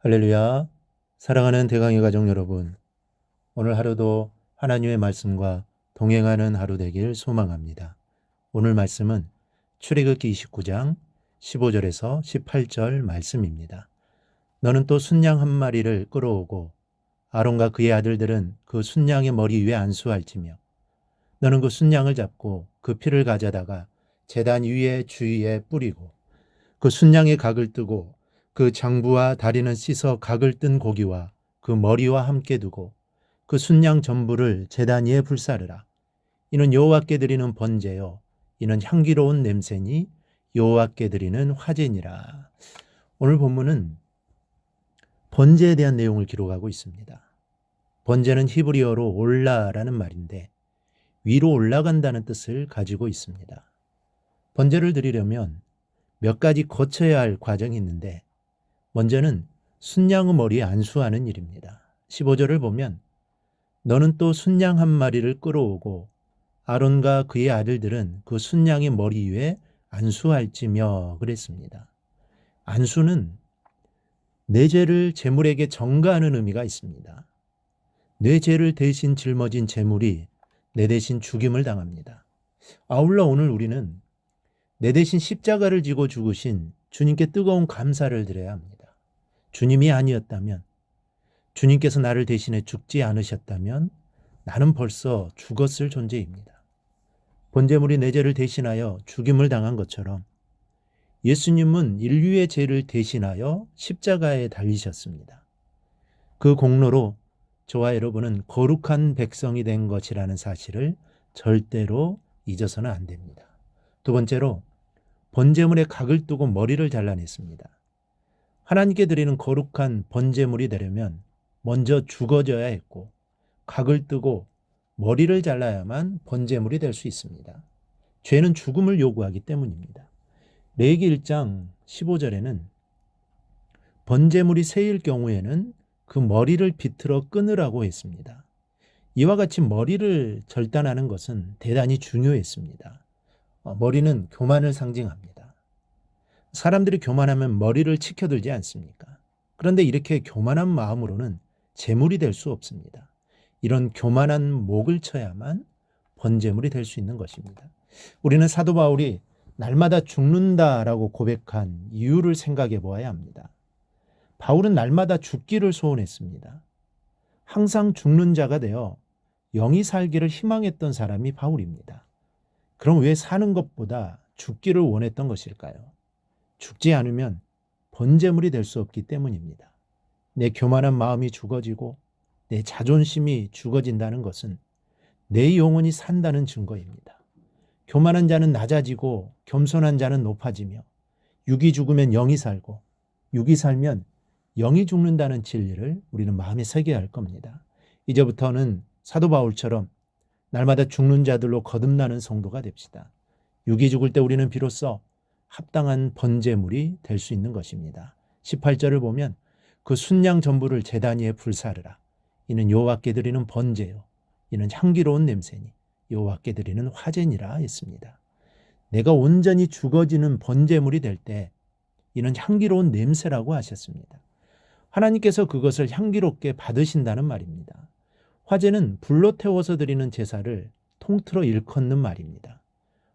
할렐루야. 사랑하는 대강의 가족 여러분, 오늘 하루도 하나님의 말씀과 동행하는 하루 되길 소망합니다. 오늘 말씀은 출애굽기 29장 15절에서 18절 말씀입니다. 너는 또 순양 한 마리를 끌어오고 아론과 그의 아들들은 그 순양의 머리 위에 안수할지며 너는 그 순양을 잡고 그 피를 가져다가 제단 위에 주위에 뿌리고 그 순양의 각을 뜨고 그 장부와 다리는 씻어 각을 뜬 고기와 그 머리와 함께 두고 그 순양 전부를 제단 위에 불사르라. 이는 여호와께 드리는 번제요 이는 향기로운 냄새니 여호와께 드리는 화제니라. 오늘 본문은 번제에 대한 내용을 기록하고 있습니다. 번제는 히브리어로 올라라는 말인데 위로 올라간다는 뜻을 가지고 있습니다. 번제를 드리려면 몇 가지 거쳐야 할 과정이 있는데 먼저는 순양의 머리에 안수하는 일입니다. 15절을 보면 너는 또 순양 한 마리를 끌어오고 아론과 그의 아들들은 그 순양의 머리 위에 안수할지며 그랬습니다. 안수는 내 죄를 제물에게 전가하는 의미가 있습니다. 내 죄를 대신 짊어진 제물이 내 대신 죽임을 당합니다. 아울러 오늘 우리는 내 대신 십자가를 지고 죽으신 주님께 뜨거운 감사를 드려야 합니다. 주님이 아니었다면, 주님께서 나를 대신해 죽지 않으셨다면 나는 벌써 죽었을 존재입니다. 번제물이 내 죄를 대신하여 죽임을 당한 것처럼 예수님은 인류의 죄를 대신하여 십자가에 달리셨습니다. 그 공로로 저와 여러분은 거룩한 백성이 된 것이라는 사실을 절대로 잊어서는 안 됩니다. 두 번째로 번제물에 각을 두고 머리를 잘라냈습니다. 하나님께 드리는 거룩한 번제물이 되려면 먼저 죽어져야 했고 각을 뜨고 머리를 잘라야만 번제물이 될 수 있습니다. 죄는 죽음을 요구하기 때문입니다. 레위기 1장 15절에는 번제물이 새일 경우에는 그 머리를 비틀어 끊으라고 했습니다. 이와 같이 머리를 절단하는 것은 대단히 중요했습니다. 머리는 교만을 상징합니다. 사람들이 교만하면 머리를 치켜들지 않습니까? 그런데 이렇게 교만한 마음으로는 제물이 될 수 없습니다. 이런 교만한 목을 쳐야만 번제물이 될 수 있는 것입니다. 우리는 사도 바울이 날마다 죽는다라고 고백한 이유를 생각해 보아야 합니다. 바울은 날마다 죽기를 소원했습니다. 항상 죽는 자가 되어 영이 살기를 희망했던 사람이 바울입니다. 그럼 왜 사는 것보다 죽기를 원했던 것일까요? 죽지 않으면 번제물이 될 수 없기 때문입니다. 내 교만한 마음이 죽어지고 내 자존심이 죽어진다는 것은 내 영혼이 산다는 증거입니다. 교만한 자는 낮아지고 겸손한 자는 높아지며 육이 죽으면 영이 살고 육이 살면 영이 죽는다는 진리를 우리는 마음에 새겨야 할 겁니다. 이제부터는 사도 바울처럼 날마다 죽는 자들로 거듭나는 성도가 됩시다. 육이 죽을 때 우리는 비로소 합당한 번제물이 될 수 있는 것입니다. 18절을 보면 그 순양 전부를 제단 위에 불사르라. 이는 여호와께 드리는 번제요 이는 향기로운 냄새니 여호와께 드리는 화제니라 했습니다. 내가 온전히 죽어지는 번제물이 될 때 이는 향기로운 냄새라고 하셨습니다. 하나님께서 그것을 향기롭게 받으신다는 말입니다. 화제는 불로 태워서 드리는 제사를 통틀어 일컫는 말입니다.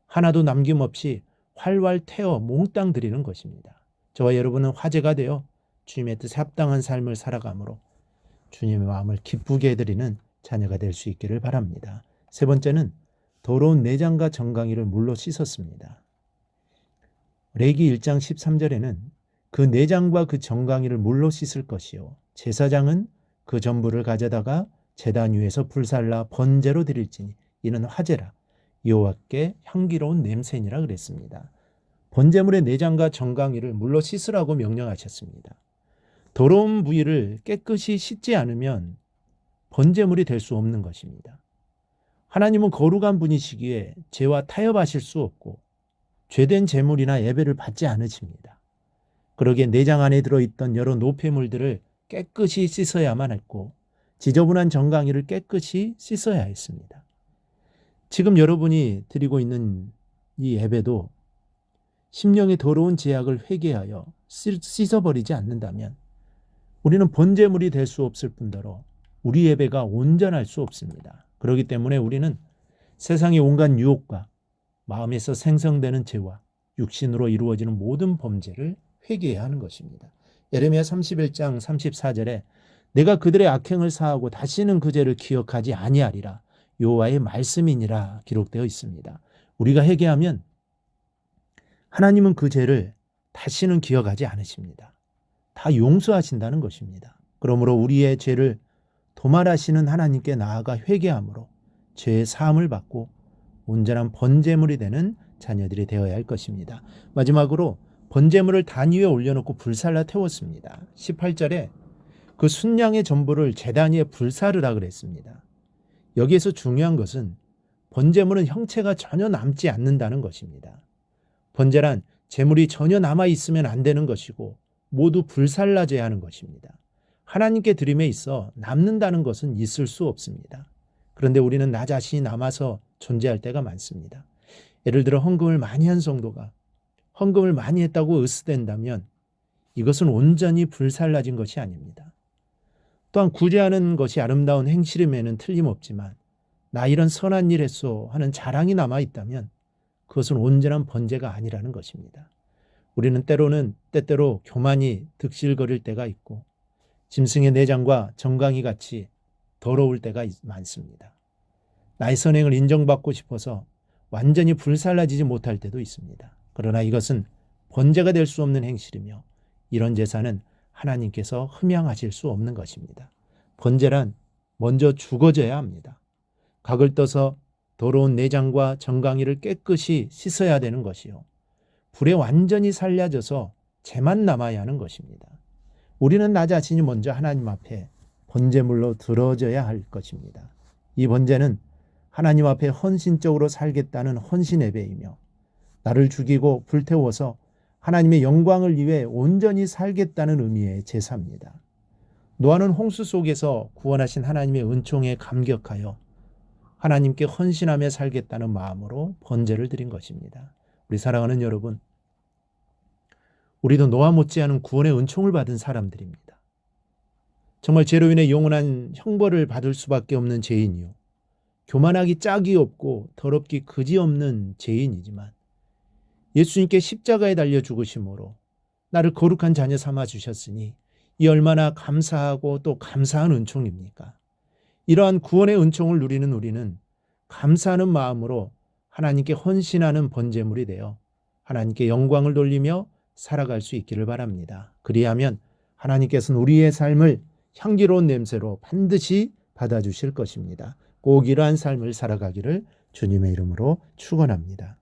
하나도 남김없이 활활 태워 몽땅 드리는 것입니다. 저와 여러분은 화제가 되어 주님의 뜻에 합당한 삶을 살아가므로 주님의 마음을 기쁘게 해드리는 자녀가 될 수 있기를 바랍니다. 세 번째는 더러운 내장과 정강이를 물로 씻었습니다. 레위기 1장 13절에는 그 내장과 그 정강이를 물로 씻을 것이요 제사장은 그 전부를 가져다가 제단 위에서 불살라 번제로 드릴지니 이는 화제라 여호와께 향기로운 냄새니라 그랬습니다. 번제물의 내장과 정강이를 물로 씻으라고 명령하셨습니다. 더러운 부위를 깨끗이 씻지 않으면 번제물이 될 수 없는 것입니다. 하나님은 거룩한 분이시기에 죄와 타협하실 수 없고 죄된 제물이나 예배를 받지 않으십니다. 그러기에 내장 안에 들어있던 여러 노폐물들을 깨끗이 씻어야만 했고 지저분한 정강이를 깨끗이 씻어야 했습니다. 지금 여러분이 드리고 있는 이 예배도 심령의 더러운 죄악을 회개하여 씻어버리지 않는다면 우리는 번제물이 될 수 없을 뿐더러 우리 예배가 온전할 수 없습니다. 그렇기 때문에 우리는 세상의 온갖 유혹과 마음에서 생성되는 죄와 육신으로 이루어지는 모든 범죄를 회개해야 하는 것입니다. 예레미야 31장 34절에 내가 그들의 악행을 사하고 다시는 그 죄를 기억하지 아니하리라 여호와의 말씀이니라 기록되어 있습니다. 우리가 회개하면 하나님은 그 죄를 다시는 기억하지 않으십니다. 다 용서하신다는 것입니다. 그러므로 우리의 죄를 도말하시는 하나님께 나아가 회개함으로 죄의 사함을 받고 온전한 번제물이 되는 자녀들이 되어야 할 것입니다. 마지막으로 번제물을 단 위에 올려놓고 불살라 태웠습니다. 18절에 그 순양의 전부를 제단 위에 불사르라 그랬습니다. 여기에서 중요한 것은 번제물은 형체가 전혀 남지 않는다는 것입니다. 번제란 제물이 전혀 남아있으면 안 되는 것이고 모두 불살라져야 하는 것입니다. 하나님께 드림에 있어 남는다는 것은 있을 수 없습니다. 그런데 우리는 나 자신이 남아서 존재할 때가 많습니다. 예를 들어 헌금을 많이 한 성도가 헌금을 많이 했다고 으스댄다면 이것은 온전히 불살라진 것이 아닙니다. 또한 구제하는 것이 아름다운 행실임에는 틀림없지만 나 이런 선한 일 했소 하는 자랑이 남아있다면 그것은 온전한 번제가 아니라는 것입니다. 우리는 때때로 교만이 득실거릴 때가 있고 짐승의 내장과 정강이 같이 더러울 때가 많습니다. 나의 선행을 인정받고 싶어서 완전히 불살라지지 못할 때도 있습니다. 그러나 이것은 번제가 될 수 없는 행실이며 이런 제사는 하나님께서 흠양하실 수 없는 것입니다. 번제란 먼저 죽어져야 합니다. 각을 떠서 더러운 내장과 정강이를 깨끗이 씻어야 되는 것이요. 불에 완전히 살려져서 재만 남아야 하는 것입니다. 우리는 나 자신이 먼저 하나님 앞에 번제물로 들어져야 할 것입니다. 이 번제는 하나님 앞에 헌신적으로 살겠다는 헌신 예배이며 나를 죽이고 불태워서 하나님의 영광을 위해 온전히 살겠다는 의미의 제사입니다. 노아는 홍수 속에서 구원하신 하나님의 은총에 감격하여 하나님께 헌신하며 살겠다는 마음으로 번제를 드린 것입니다. 우리 사랑하는 여러분, 우리도 노아 못지않은 구원의 은총을 받은 사람들입니다. 정말 죄로 인해 영원한 형벌을 받을 수밖에 없는 죄인이요, 교만하기 짝이 없고 더럽기 그지없는 죄인이지만 예수님께 십자가에 달려 죽으심으로 나를 거룩한 자녀 삼아 주셨으니 이 얼마나 감사하고 또 감사한 은총입니까? 이러한 구원의 은총을 누리는 우리는 감사하는 마음으로 하나님께 헌신하는 번제물이 되어 하나님께 영광을 돌리며 살아갈 수 있기를 바랍니다. 그리하면 하나님께서는 우리의 삶을 향기로운 냄새로 반드시 받아주실 것입니다. 꼭 이러한 삶을 살아가기를 주님의 이름으로 축원합니다.